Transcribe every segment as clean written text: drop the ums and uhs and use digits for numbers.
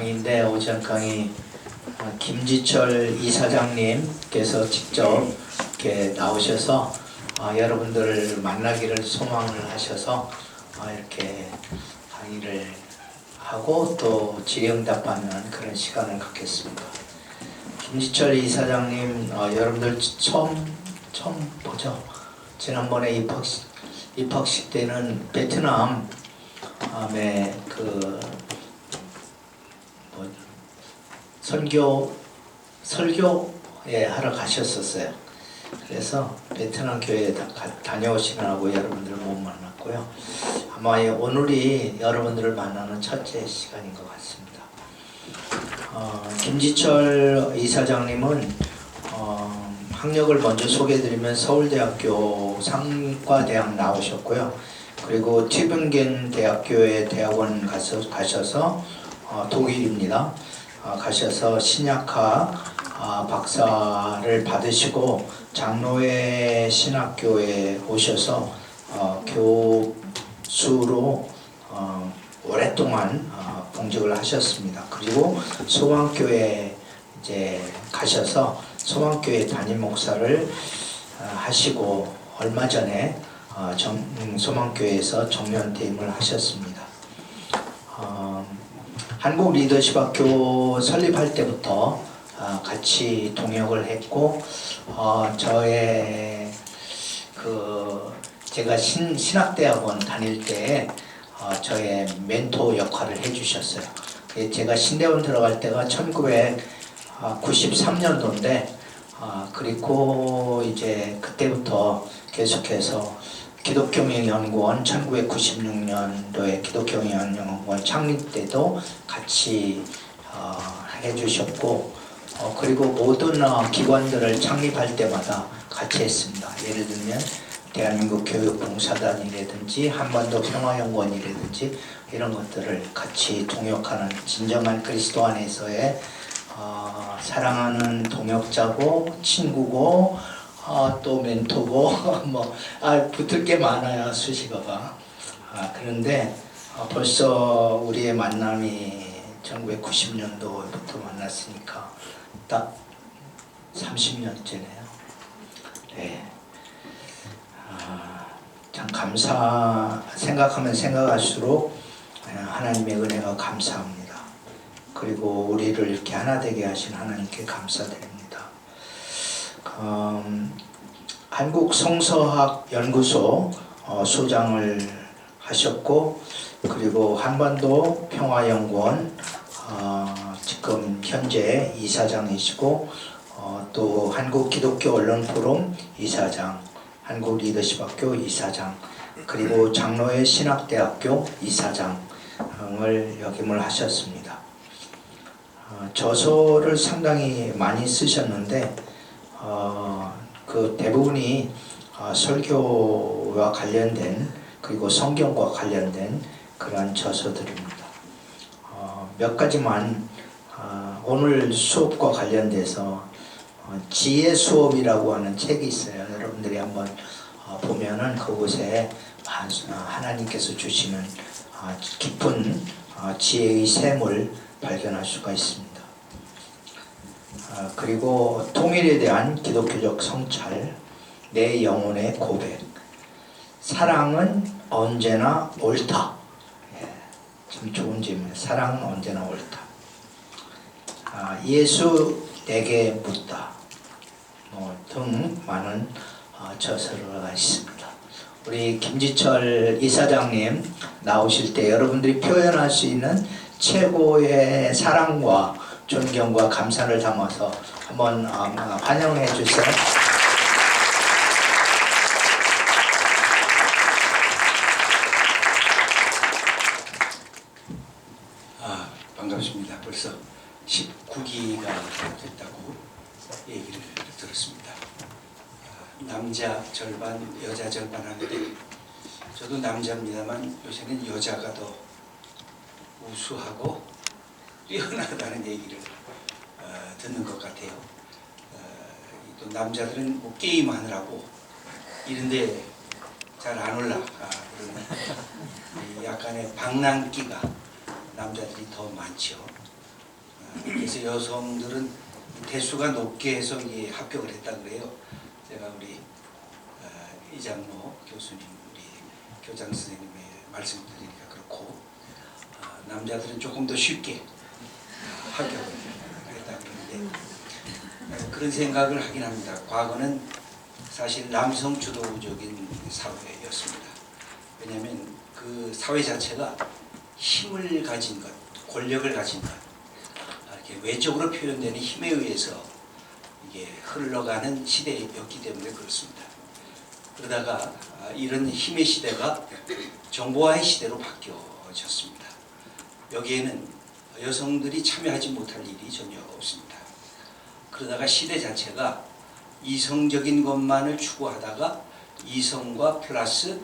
강의인데 오전 강의 김지철 이사장님께서 직접 이렇게 나오셔서 여러분들을 만나기를 소망을 하셔서 이렇게 강의를 하고 또 질의응답받는 그런 시간을 갖겠습니다. 김지철 이사장님 여러분들 처음 보죠? 지난번에 입학식 때는 베트남에 설교에 하러 가셨었어요. 그래서 베트남 교회에 다녀오시느라고 여러분들을 못 만났고요. 아마 오늘이 여러분들을 만나는 첫째 시간인 것 같습니다. 김지철 이사장님은 학력을 먼저 소개해드리면 서울대학교 상과대학 나오셨고요. 그리고 튜빙겐 대학교에 대학원 가셔서 독일입니다. 가셔서 신약학 박사를 받으시고 장로회 신학교에 오셔서 교수로 오랫동안 봉직을 하셨습니다. 그리고 소망교회 이제 가셔서 소망교회 담임 목사를 하시고 얼마 전에 소망교회에서 정년퇴임을 하셨습니다. 한국 리더십학교 설립할 때부터 같이 동역을 했고 제가 신학대학원 다닐 때 저의 멘토 역할을 해주셨어요. 제가 신대원 들어갈 때가 1993년도인데 그리고 이제 그때부터 계속해서 기독교명연구원 1996년도에 기독교명연구원 창립 때도 같이 해주셨고 그리고 모든 기관들을 창립할 때마다 같이 했습니다. 예를 들면 대한민국 교육봉사단이라든지 한반도 평화연구원이라든지 이런 것들을 같이 동역하는 진정한 그리스도 안에서의 사랑하는 동역자고 친구고 또 멘토고 붙을 게 많아요. 수식어가. 그런데 벌써 우리의 만남이 1990년도부터 만났으니까 딱 30년째네요. 네. 참 생각하면 생각할수록 하나님의 은혜가 감사합니다. 그리고 우리를 이렇게 하나 되게 하신 하나님께 감사드립니다. 한국 성서학 연구소 소장을 하셨고 그리고 한반도 평화연구원 지금 현재 이사장이시고 또 한국 기독교 언론 포럼 이사장, 한국 리더십학교 이사장, 그리고 장로회 신학대학교 이사장을 역임을 하셨습니다. 저서를 상당히 많이 쓰셨는데 그 대부분이 설교와 관련된 그리고 성경과 관련된 그러한 저서들입니다. 몇 가지만 오늘 수업과 관련돼서 지혜 수업이라고 하는 책이 있어요. 여러분들이 한번 보면은 그곳에 하나님께서 주시는 깊은 지혜의 샘을 발견할 수가 있습니다. 그리고 통일에 대한 기독교적 성찰, 내 영혼의 고백, 사랑은 언제나 옳다. 참 좋은 질문이에요. 사랑은 언제나 옳다. 예수 내게 묻다. 등 많은 저서가 있습니다. 우리 김지철 이사장님 나오실 때 여러분들이 표현할 수 있는 최고의 사랑과 존경과 감사를 담아서 한번 환영해 주세요. 반갑습니다. 벌써 19기가 됐다고 얘기를 들었습니다. 남자 절반, 여자 절반 하는데 저도 남자입니다만 요새는 여자가 더 우수하고 뛰어나다는 얘기를 듣는 것 같아요. 또 남자들은 뭐 게임하느라고 이런데 잘 안 올라가 그러면 약간의 방랑기가 남자들이 더 많죠. 그래서 여성들은 대수가 높게 해서 이게 합격을 했다 그래요. 제가 우리 이장로 교수님, 우리 교장 선생님의 말씀 드리니까 그렇고 남자들은 조금 더 쉽게 합격을 했다 그러는데 그런 생각을 하긴 합니다. 과거는 사실 남성 주도적인 사회였습니다. 왜냐하면 그 사회 자체가 힘을 가진 것, 권력을 가진 것, 이렇게 외적으로 표현되는 힘에 의해서 이게 흘러가는 시대였기 때문에 그렇습니다. 그러다가 이런 힘의 시대가 정보화의 시대로 바뀌어졌습니다. 여기에는 여성들이 참여하지 못할 일이 전혀 없습니다. 그러다가 시대 자체가 이성적인 것만을 추구하다가 이성과 플러스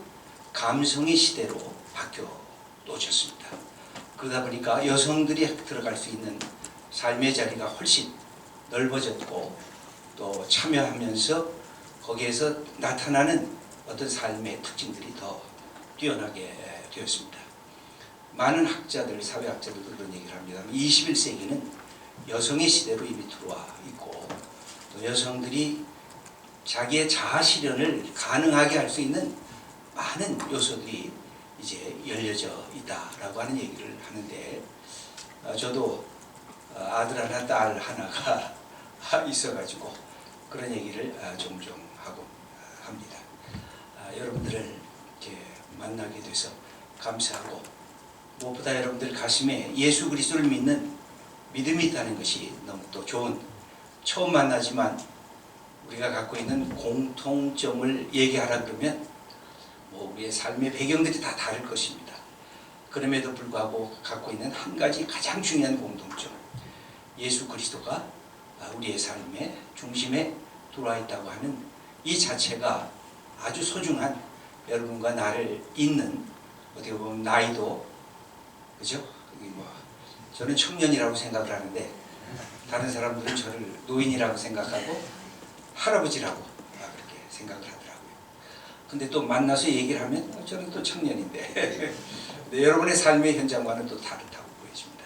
감성의 시대로 바뀌어졌습니다. 그러다 보니까 여성들이 들어갈 수 있는 삶의 자리가 훨씬 넓어졌고 또 참여하면서 거기에서 나타나는 어떤 삶의 특징들이 더 뛰어나게 되었습니다. 많은 학자들, 사회학자들도 그런 얘기를 합니다. 21세기는 여성의 시대로 이미 들어와 있고 또 여성들이 자기의 자아 실현을 가능하게 할 수 있는 많은 요소들이 이제 열려져 있다라고 하는 얘기를 하는데 저도 아들 하나, 딸 하나가 있어가지고 그런 얘기를 종종 하고 합니다. 여러분들을 이렇게 만나게 돼서 감사하고 무엇보다 여러분들 가슴에 예수 그리스도를 믿는 믿음이 있다는 것이 너무 또 좋은, 처음 만나지만 우리가 갖고 있는 공통점을 얘기하라 그러면 뭐 우리의 삶의 배경들이 다 다를 것입니다. 그럼에도 불구하고 갖고 있는 한 가지 가장 중요한 공통점, 예수 그리스도가 우리의 삶의 중심에 들어와 있다고 하는 이 자체가 아주 소중한, 여러분과 나를 잇는, 어떻게 보면 나이도 그죠? 저는 청년이라고 생각을 하는데 다른 사람들은 저를 노인이라고 생각하고 할아버지라고 그렇게 생각을 하더라고요. 근데 또 만나서 얘기를 하면 저는 또 청년인데 근데 여러분의 삶의 현장과는 또 다르다고 보여집니다.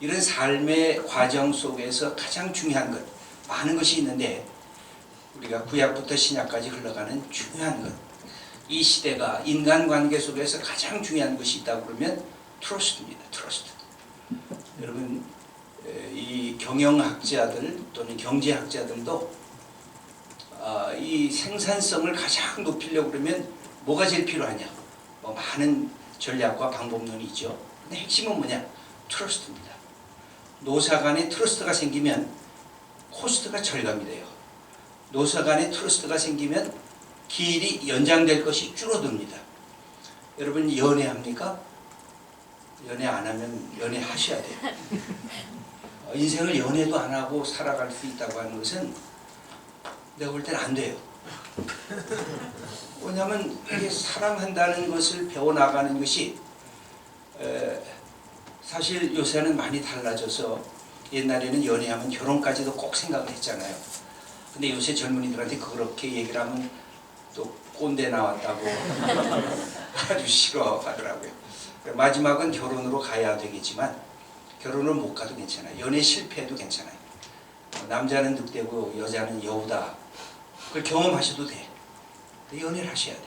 이런 삶의 과정 속에서 가장 중요한 것, 많은 것이 있는데 우리가 구약부터 신약까지 흘러가는 중요한 것, 이 시대가 인간관계 속에서 가장 중요한 것이 있다고 그러면 트러스트입니다. 트러스트. 여러분 이 경영학자들 또는 경제학자들도 이 생산성을 가장 높이려고 그러면 뭐가 제일 필요하냐? 뭐 많은 전략과 방법론이 있죠. 근데 핵심은 뭐냐? 트러스트입니다. 노사 간에 트러스트가 생기면 코스트가 절감이 돼요. 노사 간에 트러스트가 생기면 길이 연장될 것이 줄어듭니다. 여러분 연애합니까? 연애 안 하면 연애하셔야 돼요. 인생을 연애도 안 하고 살아갈 수 있다고 하는 것은 내가 볼 때는 안 돼요. 왜냐하면 이게 사랑한다는 것을 배워나가는 것이 사실 요새는 많이 달라져서 옛날에는 연애하면 결혼까지도 꼭 생각을 했잖아요. 근데 요새 젊은이들한테 그렇게 얘기를 하면 또 꼰대 나왔다고 아주 싫어하더라고요. 마지막은 결혼으로 가야 되겠지만 결혼을 못 가도 괜찮아요. 연애 실패해도 괜찮아요. 남자는 늑대고 여자는 여우다. 그걸 경험하셔도 돼. 연애를 하셔야 돼.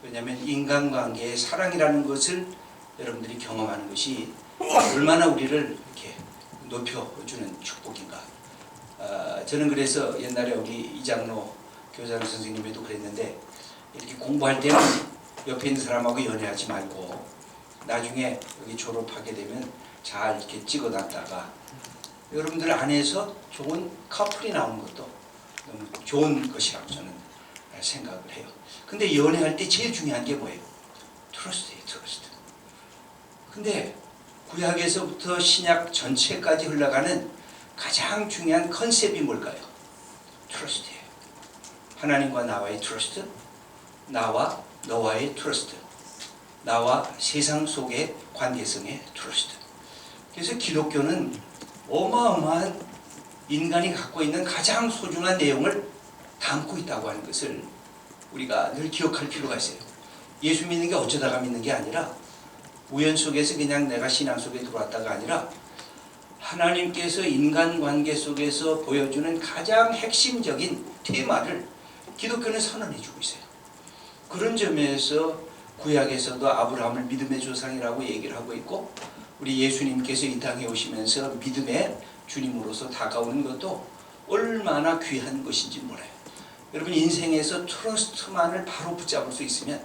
왜냐하면 인간관계의 사랑이라는 것을 여러분들이 경험하는 것이 얼마나 우리를 이렇게 높여주는 축복인가. 저는 그래서 옛날에 우리 이장로 교장 선생님에도 그랬는데 이렇게 공부할 때는 옆에 있는 사람하고 연애하지 말고 나중에 여기 졸업하게 되면 잘 이렇게 찍어놨다가 여러분들 안에서 좋은 커플이 나오는 것도 너무 좋은 것이라고 저는 생각을 해요. 근데 연애할 때 제일 중요한 게 뭐예요? 트러스트예요. 트러스트. 근데 구약에서부터 신약 전체까지 흘러가는 가장 중요한 컨셉이 뭘까요? 트러스트예요. 하나님과 나와의 트러스트, 나와 너와의 트러스트, 나와 세상 속의 관계성의 트러스트. 그래서 기독교는 어마어마한 인간이 갖고 있는 가장 소중한 내용을 담고 있다고 하는 것을 우리가 늘 기억할 필요가 있어요. 예수 믿는 게 어쩌다가 믿는 게 아니라 우연 속에서 그냥 내가 신앙 속에 들어왔다가 아니라 하나님께서 인간관계 속에서 보여주는 가장 핵심적인 테마를 기독교는 선언해 주고 있어요. 그런 점에서 구약에서도 아브라함을 믿음의 조상이라고 얘기를 하고 있고, 우리 예수님께서 이 땅에 오시면서 믿음의 주님으로서 다가오는 것도 얼마나 귀한 것인지 몰라요. 여러분, 인생에서 트러스트만을 바로 붙잡을 수 있으면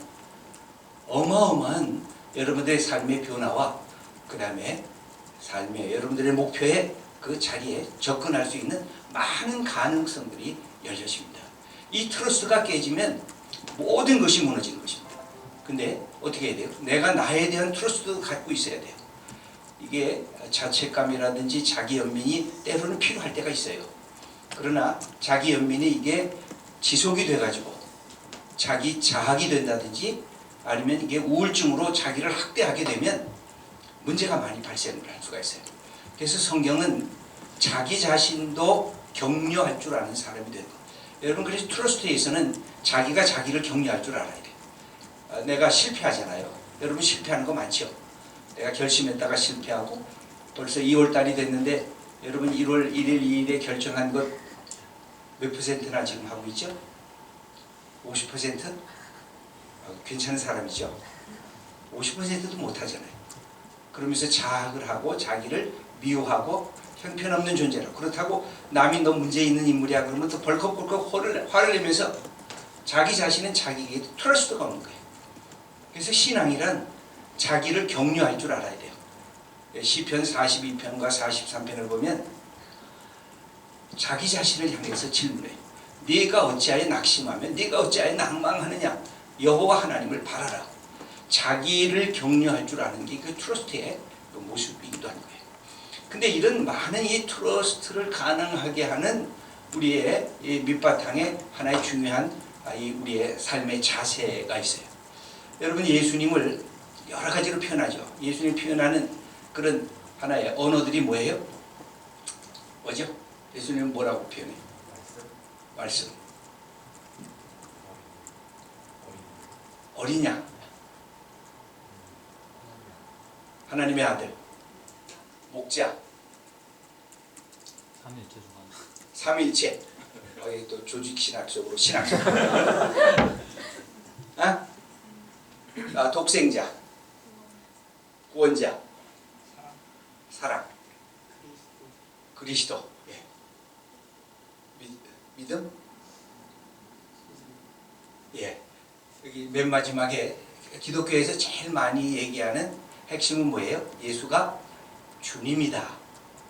어마어마한 여러분들의 삶의 변화와 그 다음에 삶의 여러분들의 목표에 그 자리에 접근할 수 있는 많은 가능성들이 열려집니다. 이 트러스트가 깨지면 모든 것이 무너지는 것입니다. 근데 어떻게 해야 돼요? 내가 나에 대한 트러스트도 갖고 있어야 돼요. 이게 자책감이라든지 자기 연민이 때로는 필요할 때가 있어요. 그러나 자기 연민이 이게 지속이 돼가지고 자기 자학이 된다든지 아니면 이게 우울증으로 자기를 학대하게 되면 문제가 많이 발생을 할 수가 있어요. 그래서 성경은 자기 자신도 격려할 줄 아는 사람이 되는 거예요. 여러분, 그래서 트러스트에서는 자기가 자기를 격려할 줄 알아야 돼요. 내가 실패하잖아요. 여러분, 실패하는 거 많죠? 내가 결심했다가 실패하고 벌써 2월 달이 됐는데 여러분 1월 1일 2일에 결정한 것 몇 %나 지금 하고 있죠? 50%? 괜찮은 사람이죠? 50%도 못하잖아요. 그러면서 자학을 하고 자기를 미워하고 형편없는 존재라. 그렇다고 남이 너 문제 있는 인물이야 그러면 또 벌컥벌컥 화를 내면서 자기 자신은 자기에게 트러스트가 없는 거예요. 그래서 신앙이란 자기를 격려할 줄 알아야 돼요. 시편 42편과 43편을 보면 자기 자신을 향해서 질문해요. 네가 어찌하여 낙심하며 네가 어찌하여 낭망하느냐. 여호와 하나님을 바라라. 자기를 격려할 줄 아는 게 그 트러스트의 그 모습이기도 한 거예요. 근데 이런 많은 이 트러스트를 가능하게 하는 우리의 이 밑바탕에 하나의 중요한 이 우리의 삶의 자세가 있어요. 여러분, 예수님을 여러 가지로 표현하죠. 예수님 표현하는 그런 하나의 언어들이 뭐예요? 뭐죠? 예수님은 뭐라고 표현해요? 말씀. 어린 양. 하나님의 아들. 목자. 삼일체. 여기 또 조직신학적으로 신학적. 독생자. 구원자. 사랑. 그리스도. 예. 믿음? 예. 여기 맨 마지막에 기독교에서 제일 많이 얘기하는 핵심은 뭐예요? 예수가 주님이다.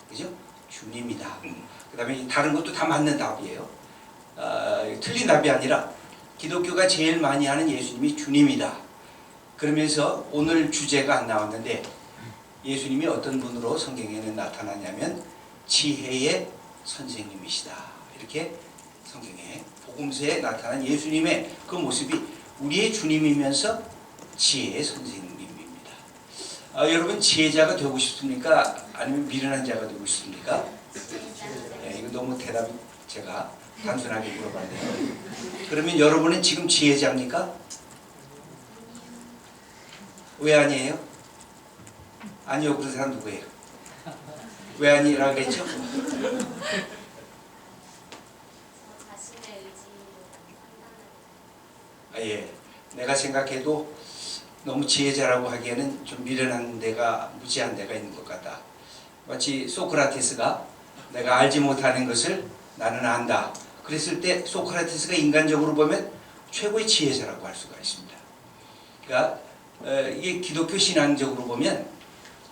그죠? 주님이다. 그 다음에 다른 것도 다 맞는 답이에요. 틀린 답이 아니라 기독교가 제일 많이 하는 예수님이 주님이다. 그러면서 오늘 주제가 안 나왔는데 예수님이 어떤 분으로 성경에는 나타나냐면 지혜의 선생님이시다. 이렇게 성경에 복음서에 나타난 예수님의 그 모습이 우리의 주님이면서 지혜의 선생님입니다. 여러분, 지혜자가 되고 싶습니까? 아니면 미련한 자가 되고 싶습니까? 이거 너무 대답이 제가 단순하게 물어봤네요. 그러면 여러분은 지금 지혜자입니까? 왜 아니에요? 아니요, 그런 사람 누구예요? 왜 아니라고 했죠? 예, 내가 생각해도 너무 지혜자라고 하기에는 좀 미련한 데가, 무지한 데가 있는 것 같다. 마치 소크라테스가 내가 알지 못하는 것을 나는 안다. 그랬을 때 소크라테스가 인간적으로 보면 최고의 지혜자라고 할 수가 있습니다. 그러니까 이게 기독교 신앙적으로 보면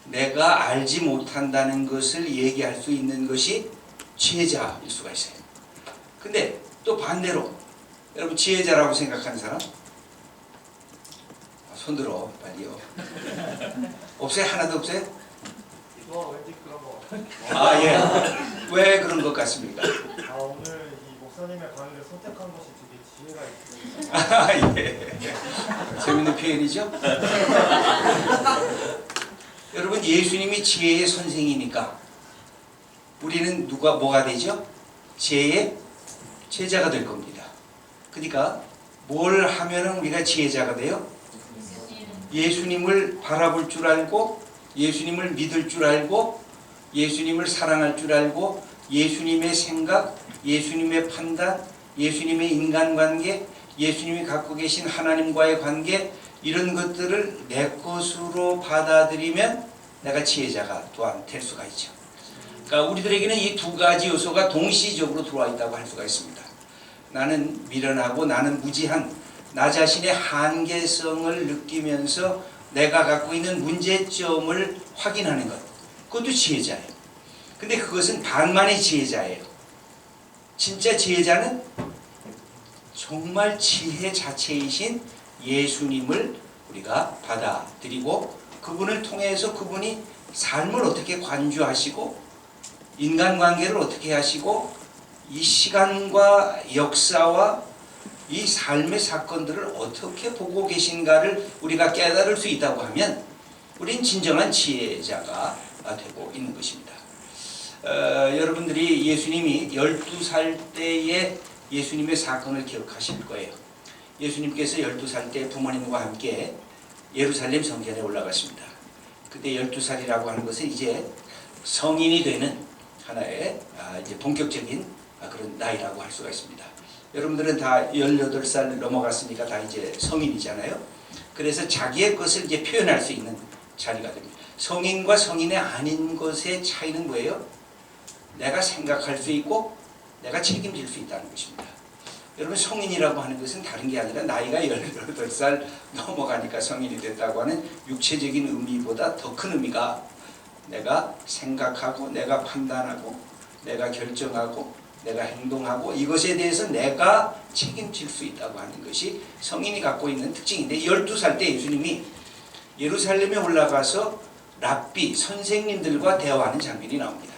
내가 알지 못한다는 것을 얘기할 수 있는 것이 지혜자일 수가 있어요. 근데 또 반대로 여러분, 지혜자라고 생각하는 사람? 손들어 빨리요. 없어요? 하나도 없어요? 왠지 그런 거 같아요. 예. 왜 그런 것 같습니까? 오늘 이 목사님의 강의를 선택한 것이 되게 지혜가 있어요. 예. 재밌는 표현이죠? 여러분, 예수님이 지혜의 선생이니까 우리는 뭐가 되죠? 지혜의 제자가 될 겁니다. 그러니까 뭘 하면은 우리가 지혜자가 돼요? 예수님을 바라볼 줄 알고 예수님을 믿을 줄 알고 예수님을 사랑할 줄 알고 예수님의 생각, 예수님의 판단, 예수님의 인간관계, 예수님이 갖고 계신 하나님과의 관계, 이런 것들을 내 것으로 받아들이면 내가 지혜자가 또한 될 수가 있죠. 그러니까 우리들에게는 이 두 가지 요소가 동시적으로 들어와 있다고 할 수가 있습니다. 나는 미련하고 나는 무지한 나 자신의 한계성을 느끼면서 내가 갖고 있는 문제점을 확인하는 것, 그것도 지혜자예요. 근데 그것은 반만의 지혜자예요. 진짜 지혜자는 정말 지혜 자체이신 예수님을 우리가 받아들이고 그분을 통해서 그분이 삶을 어떻게 관주하시고 인간관계를 어떻게 하시고 이 시간과 역사와 이 삶의 사건들을 어떻게 보고 계신가를 우리가 깨달을 수 있다고 하면 우린 진정한 지혜자가 되고 있는 것입니다. 여러분들이 예수님이 12살 때의 예수님의 사건을 기억하실 거예요. 예수님께서 12살 때 부모님과 함께 예루살렘 성전에 올라갔습니다. 그때 12살이라고 하는 것은 이제 성인이 되는 하나의 이제 본격적인 그런 나이라고 할 수가 있습니다. 여러분들은 다 18살 넘어갔으니까 다 이제 성인이잖아요. 그래서 자기의 것을 이제 표현할 수 있는 자리가 됩니다. 성인과 성인이 아닌 것의 차이는 뭐예요? 내가 생각할 수 있고 내가 책임질 수 있다는 것입니다. 여러분, 성인이라고 하는 것은 다른 게 아니라 나이가 18살 넘어가니까 성인이 됐다고 하는 육체적인 의미보다 더 큰 의미가 내가 생각하고 내가 판단하고 내가 결정하고 내가 행동하고 이것에 대해서 내가 책임질 수 있다고 하는 것이 성인이 갖고 있는 특징인데, 12살 때 예수님이 예루살렘에 올라가서 랍비 선생님들과 대화하는 장면이 나옵니다.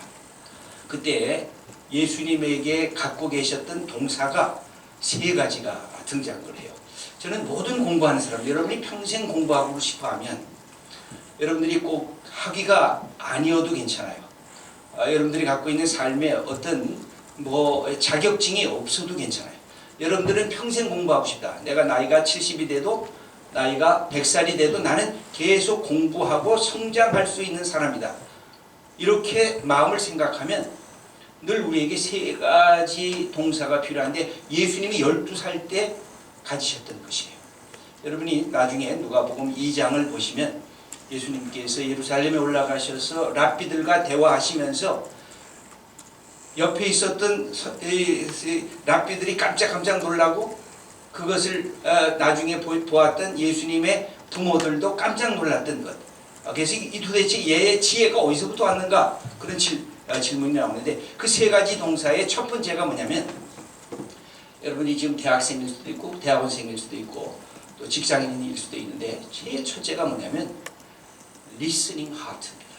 그때 예수님에게 갖고 계셨던 동사가 3가지가 등장을 해요. 저는 모든 공부하는 사람, 여러분이 평생 공부하고 싶어하면 여러분들이 꼭 학위가 아니어도 괜찮아요. 여러분들이 갖고 있는 삶에 어떤 자격증이 없어도 괜찮아요. 여러분들은 평생 공부하고 싶다. 내가 나이가 70이 돼도 나이가 100살이 돼도 나는 계속 공부하고 성장할 수 있는 사람이다. 이렇게 마음을 생각하면 늘 우리에게 3가지 동사가 필요한데 예수님이 12살 때 가지셨던 것이에요. 여러분이 나중에 누가복음 2장을 보시면 예수님께서 예루살렘에 올라가셔서 랍비들과 대화하시면서 옆에 있었던 랍비들이 깜짝 놀라고 그것을 나중에 보았던 예수님의 부모들도 깜짝 놀랐던 것. 그래서 도대체 얘의 지혜가 어디서부터 왔는가? 그런 질문이 나오는데 그 3가지 동사의 첫 번째가 뭐냐면, 여러분이 지금 대학생일 수도 있고 대학원생일 수도 있고 또 직장인일 수도 있는데 제일 첫째가 뭐냐면 listening heart입니다.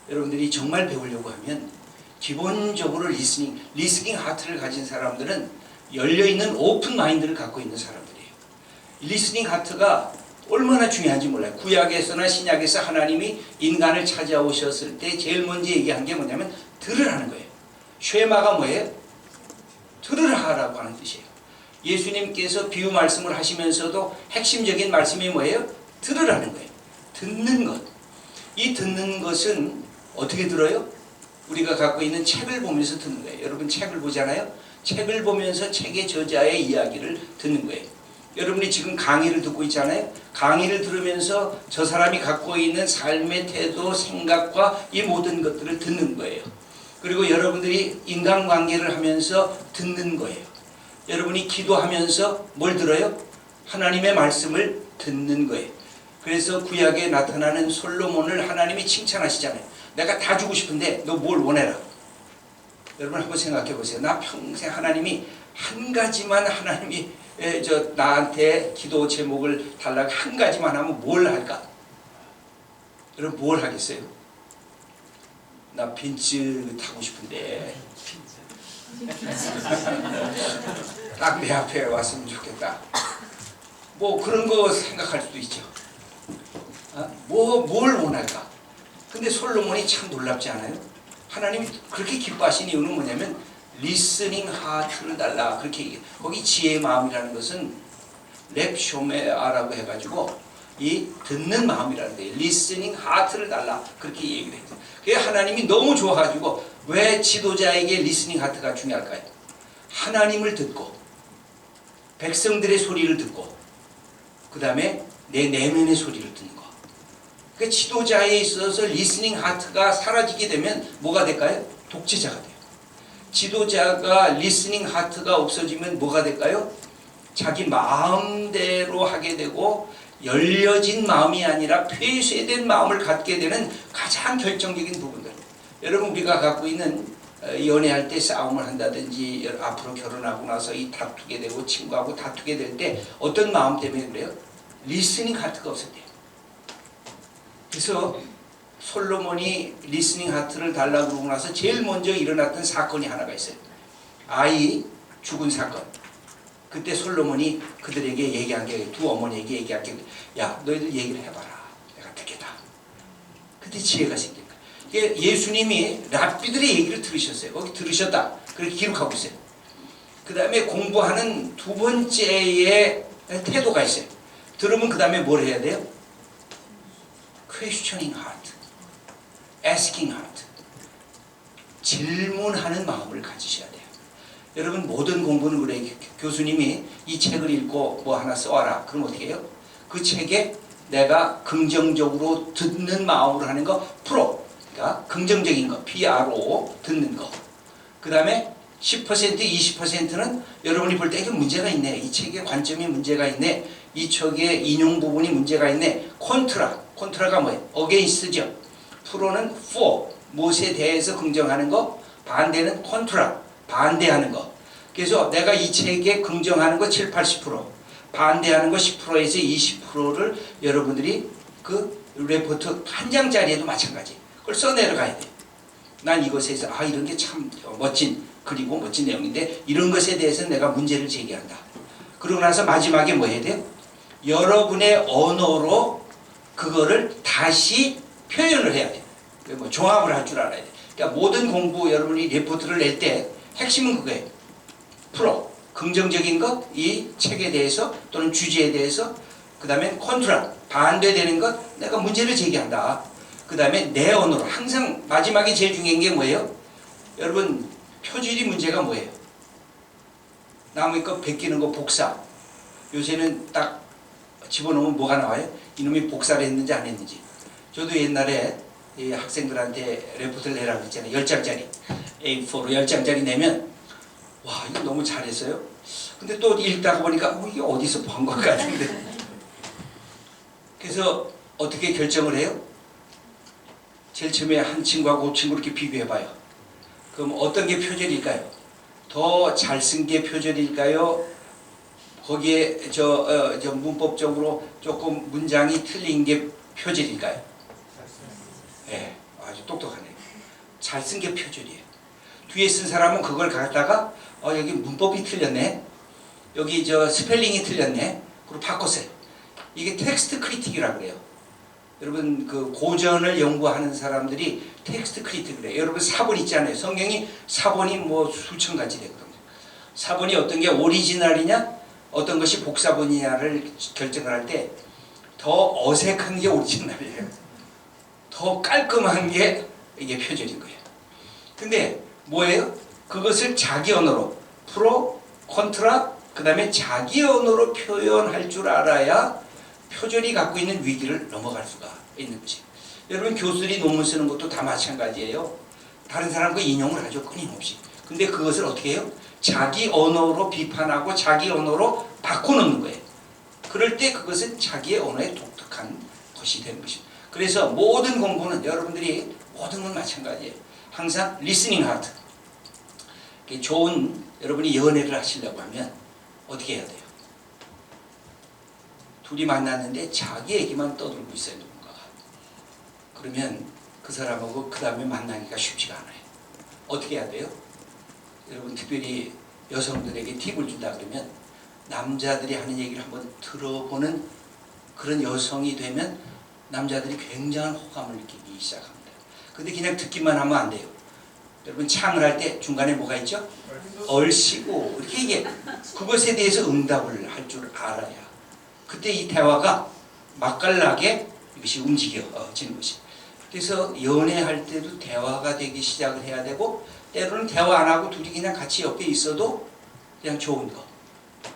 여러분들이 정말 배우려고 하면 기본적으로 listening heart를 가진 사람들은 열려있는 오픈 마인드를 갖고 있는 사람들이에요. listening heart가 얼마나 중요한지 몰라요. 구약에서나 신약에서 하나님이 인간을 찾아오셨을 때 제일 먼저 얘기한 게 뭐냐면 들으라는 거예요. 쉐마가 뭐예요? 들으라라고 하는 뜻이에요. 예수님께서 비유 말씀을 하시면서도 핵심적인 말씀이 뭐예요? 들으라는 거예요. 듣는 것. 이 듣는 것은 어떻게 들어요? 우리가 갖고 있는 책을 보면서 듣는 거예요. 여러분 책을 보잖아요. 책을 보면서 책의 저자의 이야기를 듣는 거예요. 여러분이 지금 강의를 듣고 있잖아요. 강의를 들으면서 저 사람이 갖고 있는 삶의 태도, 생각과 이 모든 것들을 듣는 거예요. 그리고 여러분들이 인간관계를 하면서 듣는 거예요. 여러분이 기도하면서 뭘 들어요? 하나님의 말씀을 듣는 거예요. 그래서 구약에 나타나는 솔로몬을 하나님이 칭찬하시잖아요. 내가 다 주고 싶은데 너 뭘 원해라. 여러분 한번 생각해 보세요. 나 평생 하나님이 한 가지만 하나님이 나한테 기도 제목을 달라고 한 가지만 하면 뭘 할까? 여러분 뭘 하겠어요? 나 벤츠 타고 싶은데 딱 내 앞에 왔으면 좋겠다. 뭐 그런 거 생각할 수도 있죠. 뭘 원할까? 근데 솔로몬이 참 놀랍지 않아요? 하나님이 그렇게 기뻐하신 이유는 뭐냐면 리스닝 하트를 달라 그렇게 얘기해요. 거기 지혜의 마음이라는 것은 랩쇼메아라고 해가지고 이 듣는 마음이라는 거예요. 리스닝 하트를 달라 그렇게 얘기를 해요. 그게 하나님이 너무 좋아가지고 왜 지도자에게 리스닝 하트가 중요할까요? 하나님을 듣고 백성들의 소리를 듣고 그 다음에 내 내면의 소리를 듣는 거. 그 지도자에 있어서 리스닝 하트가 사라지게 되면 뭐가 될까요? 독재자가 돼요. 지도자가 리스닝 하트가 없어지면 뭐가 될까요? 자기 마음대로 하게 되고 열려진 마음이 아니라 폐쇄된 마음을 갖게 되는 가장 결정적인 부분들. 여러분 우리가 갖고 있는 연애할 때 싸움을 한다든지 앞으로 결혼하고 나서 이 다투게 되고 친구하고 다투게 될 때 어떤 마음 때문에 그래요? 리스닝 하트가 없었대요. 그래서 솔로몬이 리스닝 하트를 달라고 그러고 나서 제일 먼저 일어났던 사건이 하나가 있어요. 아이 죽은 사건. 그때 솔로몬이 그들에게 얘기한 게, 두 어머니에게 얘기한 게, 야 너희들 얘기를 해봐라. 내가 듣겠다. 그때 지혜가 생긴 거예요. 예수님이 랍비들의 얘기를 들으셨어요. 거기 들으셨다. 그렇게 기록하고 있어요. 그 다음에 공부하는 두 번째의 태도가 있어요. 들으면 그 다음에 뭘 해야 돼요? questioning heart, asking heart. 질문하는 마음을 가지셔야 돼요. 여러분 모든 공부는 그래요. 교수님이 이 책을 읽고 뭐 하나 써와라. 그럼 어떻게 해요? 그 책에 내가 긍정적으로 듣는 마음으로 하는 거 프로. 그러니까 긍정적인 거 PRO 듣는 거. 그 다음에 10% 20%는 여러분이 볼 때 이게 문제가 있네. 이 책의 관점이 문제가 있네. 이 책의 인용 부분이 문제가 있네. 콘트라가 뭐예요? against죠. 프로는 for, 무엇에 대해서 긍정하는 거. 반대는 콘트라, 반대하는 거. 그래서 내가 이 책에 긍정하는 거 7, 80%, 반대하는 거 10%에서 20%를 여러분들이 그 레포트 한 장짜리에도 마찬가지. 그걸 써내려가야 돼. 난 이것에서 이런 게 참 멋진 그리고 멋진 내용인데 이런 것에 대해서 내가 문제를 제기한다. 그러고 나서 마지막에 뭐 해야 돼요? 여러분의 언어로 그거를 다시 표현을 해야 돼요. 뭐 종합을 할 줄 알아야 돼요. 그러니까 모든 공부 여러분이 레포트를 낼 때 핵심은 그거예요. 프로, 긍정적인 것, 이 책에 대해서 또는 주제에 대해서, 그 다음에 콘트라, 반대되는 것, 내가 문제를 제기한다. 그 다음에 내 언어로 항상 마지막에 제일 중요한 게 뭐예요? 여러분 표질이 문제가 뭐예요? 나무 거 베끼는 거 복사. 요새는 딱 집어넣으면 뭐가 나와요? 이놈이 복사를 했는지 안 했는지. 저도 옛날에 이 학생들한테 레포트를 내라고 했잖아요. 10장짜리 A4로 10장짜리 내면 와 이거 너무 잘했어요. 근데 또 읽다가 보니까 이게 어디서 본 것 같은데. 그래서 어떻게 결정을 해요? 제일 처음에 한 친구하고 그 친구 이렇게 비교해봐요. 그럼 어떤 게 표절일까요? 더 잘 쓴 게 표절일까요? 거기에 저 문법적으로 조금 문장이 틀린 게 표절일까요? 네, 아주 똑똑하네요. 잘 쓴 게 표절이에요. 뒤에 쓴 사람은 그걸 갖다가 여기 문법이 틀렸네. 여기 저 스펠링이 틀렸네. 그리고 바꿨어요. 이게 텍스트 크리틱이라고 그래요. 여러분 그 고전을 연구하는 사람들이 텍스트 크리틱을 해요. 여러분 사본 있잖아요. 성경이 사본이 뭐 수천 가지 되거든요. 사본이 어떤 게 오리지널이냐 어떤 것이 복사본이냐를 결정을 할 때 더 어색한 게 오리지널이에요. 더 깔끔한 게 이게 표절인 거예요. 근데 뭐예요? 그것을 자기 언어로 프로, 콘트라, 그 다음에 자기 언어로 표현할 줄 알아야 표절이 갖고 있는 위기를 넘어갈 수가 있는 거지. 여러분 교수들이 논문 쓰는 것도 다 마찬가지예요. 다른 사람 거 인용을 하죠. 끊임없이. 근데 그것을 어떻게 해요? 자기 언어로 비판하고 자기 언어로 바꿔놓는 거예요. 그럴 때 그것은 자기의 언어의 독특한 것이 되는 것입니다. 그래서 모든 공부는 여러분들이 모든 건 마찬가지예요. 항상 리스닝 하트. 좋은 여러분이 연애를 하시려고 하면 어떻게 해야 돼요? 둘이 만났는데 자기 얘기만 떠들고 있어요. 누군가가. 그러면 그 사람하고 그 다음에 만나기가 쉽지가 않아요. 어떻게 해야 돼요? 여러분 특별히 여성들에게 팁을 준다 그러면 남자들이 하는 얘기를 한번 들어보는 그런 여성이 되면 남자들이 굉장한 호감을 느끼기 시작합니다. 근데 그냥 듣기만 하면 안 돼요. 여러분 창을 할 때 중간에 뭐가 있죠? 얼씨구 이렇게 얘기해. 그것에 대해서 응답을 할 줄 알아야 그때 이 대화가 맛깔나게 이것이 움직여지는 것이. 그래서 연애할 때도 대화가 되기 시작을 해야 되고 때로는 대화 안 하고 둘이 그냥 같이 옆에 있어도 그냥 좋은 거.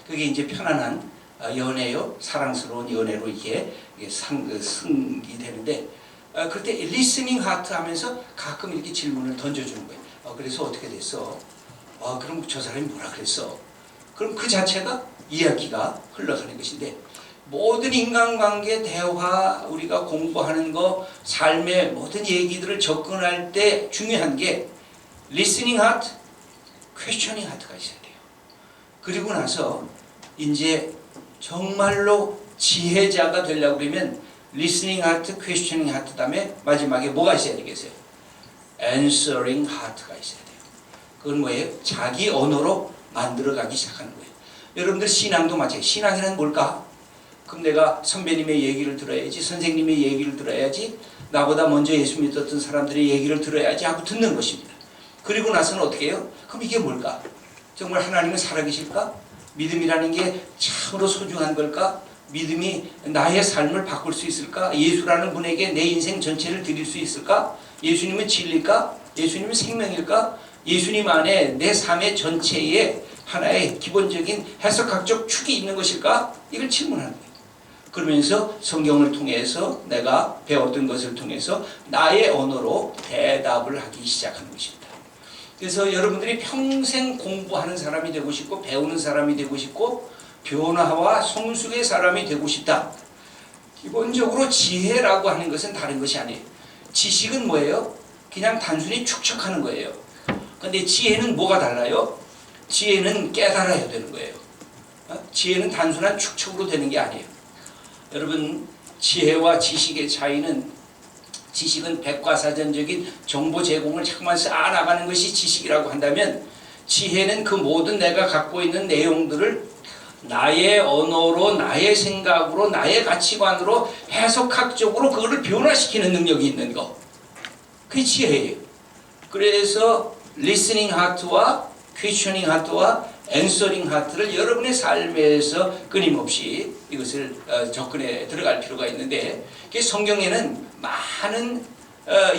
그게 이제 편안한 연애요, 사랑스러운 연애로 이게 승이 되는데 그럴 때 리스닝 하트 하면서 가끔 이렇게 질문을 던져주는 거예요. 그래서 어떻게 됐어? 그럼 저 사람이 뭐라 그랬어? 그럼 그 자체가 이야기가 흘러가는 것인데 모든 인간관계 대화 우리가 공부하는 거 삶의 모든 얘기들을 접근할 때 중요한 게 리스닝 하트, 퀘스처닝 하트가 있어야 돼요. 그리고 나서 이제 정말로 지혜자가 되려고 그러면 리스닝 하트, 퀘스처닝 하트 다음에 마지막에 뭐가 있어야 되겠어요? answering 하트가 있어야 돼요. 그건 뭐예요? 자기 언어로 만들어가기 시작하는 거예요. 여러분들 신앙도 마찬가지예요. 신앙이란 뭘까? 그럼 내가 선배님의 얘기를 들어야지, 선생님의 얘기를 들어야지, 나보다 먼저 예수 믿었던 사람들의 얘기를 들어야지 하고 듣는 것입니다. 그리고 나서는 어떻게 해요? 그럼 이게 뭘까? 정말 하나님은 살아계실까? 믿음이라는 게 참으로 소중한 걸까? 믿음이 나의 삶을 바꿀 수 있을까? 예수라는 분에게 내 인생 전체를 드릴 수 있을까? 예수님은 진리일까? 예수님은 생명일까? 예수님 안에 내 삶의 전체에 하나의 기본적인 해석학적 축이 있는 것일까? 이걸 질문하는 거예요. 그러면서 성경을 통해서 내가 배웠던 것을 통해서 나의 언어로 대답을 하기 시작하는 것입니다. 그래서 여러분들이 평생 공부하는 사람이 되고 싶고 배우는 사람이 되고 싶고 변화와 성숙의 사람이 되고 싶다. 기본적으로 지혜라고 하는 것은 다른 것이 아니에요. 지식은 뭐예요? 그냥 단순히 축적하는 거예요. 근데 지혜는 뭐가 달라요? 지혜는 깨달아야 되는 거예요. 지혜는 단순한 축적으로 되는 게 아니에요. 여러분, 지혜와 지식의 차이는, 지식은 백과사전적인 정보 제공을 자꾸만 쌓아나가는 것이 지식이라고 한다면, 지혜는 그 모든 내가 갖고 있는 내용들을 나의 언어로, 나의 생각으로, 나의 가치관으로 해석학적으로 그거를 변화시키는 능력이 있는 거. 그게 지혜예요. 그래서 listening heart와 questioning heart와 answering heart를 여러분의 삶에서 끊임없이 이것을 접근해 들어갈 필요가 있는데, 성경에는 많은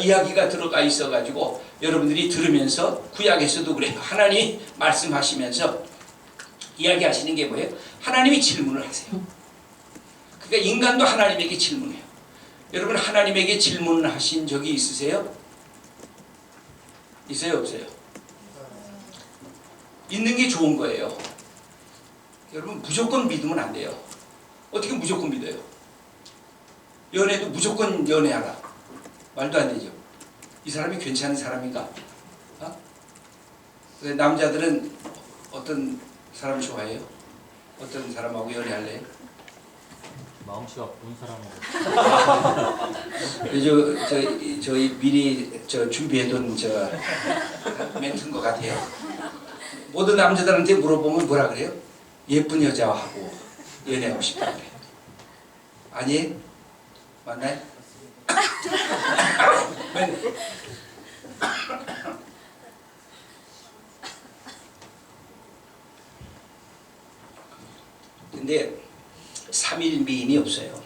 이야기가 들어가 있어가지고 여러분들이 들으면서, 구약에서도 그래요. 하나님 말씀하시면서 이야기하시는 게 뭐예요? 하나님이 질문을 하세요. 그러니까 인간도 하나님에게 질문해요. 여러분, 하나님에게 질문을 하신 적이 있으세요? 있어요, 없어요? 있는 게 좋은 거예요. 여러분, 무조건 믿으면 안 돼요. 어떻게 무조건 믿어요? 연애도 무조건 연애하라. 말도 안 되죠. 이 사람이 괜찮은 사람인가? 남자들은 어떤 사람을 좋아해요? 어떤 사람하고 연애할래요? 마음씨가 좋은 사람하고. 저희 미리 준비해둔 멘트인 것 같아요. 모든 남자들한테 물어보면 뭐라 그래요? 예쁜 여자하고 연애하고 싶다 그래요. 아니에요? 맞나요? 근데 3일 미인이 없어요.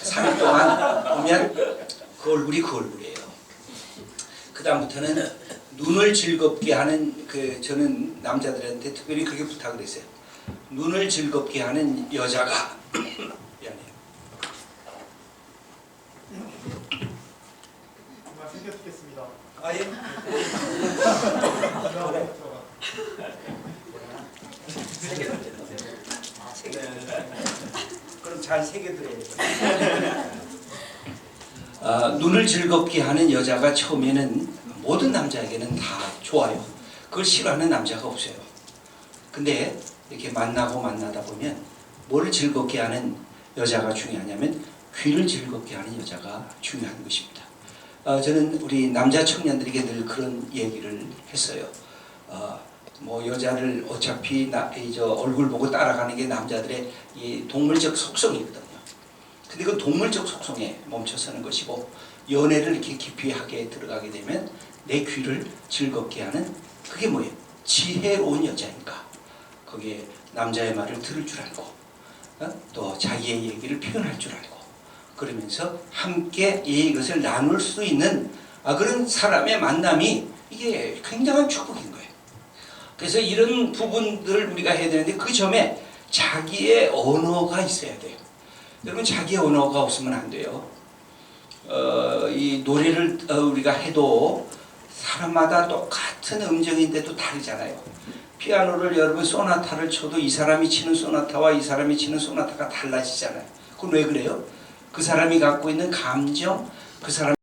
3일 동안 보면 그 얼굴이 그 얼굴이에요. 그 다음부터는 눈을 즐겁게 하는, 저는 남자들한테 특별히 그렇게 부탁을 했어요. 눈을 즐겁게 하는 여자가 미안해요. 정말 챙겨듣겠습니다. 예? 그럼 잘 새겨드려요. 눈을 즐겁게 하는 여자가 처음에는 모든 남자에게는 다 좋아요. 그걸 싫어하는 남자가 없어요. 근데 이렇게 만나다 보면 뭘 즐겁게 하는 여자가 중요하냐면 귀를 즐겁게 하는 여자가 중요한 것입니다. 저는 우리 남자 청년들에게 늘 그런 얘기를 했어요. 뭐 여자를 어차피 얼굴 보고 따라가는 게 남자들의 이 동물적 속성이거든요. 근데 그 동물적 속성에 멈춰서는 것이고, 연애를 이렇게 깊이 하게 들어가게 되면 내 귀를 즐겁게 하는, 그게 뭐예요? 지혜로운 여자인가? 거기에 남자의 말을 들을 줄 알고, 또 자기의 얘기를 표현할 줄 알고, 그러면서 함께 이것을 나눌 수 있는 그런 사람의 만남이 이게 굉장한 축복인 거예요. 그래서 이런 부분들을 우리가 해야 되는데 그 점에 자기의 언어가 있어야 돼요. 여러분 자기의 언어가 없으면 안 돼요. 이 노래를 우리가 해도 사람마다 똑같은 음정인데도 다르잖아요. 피아노를 여러분 소나타를 쳐도 이 사람이 치는 소나타와 이 사람이 치는 소나타가 달라지잖아요. 그건 왜 그래요? 그 사람이 갖고 있는 감정, 그 사람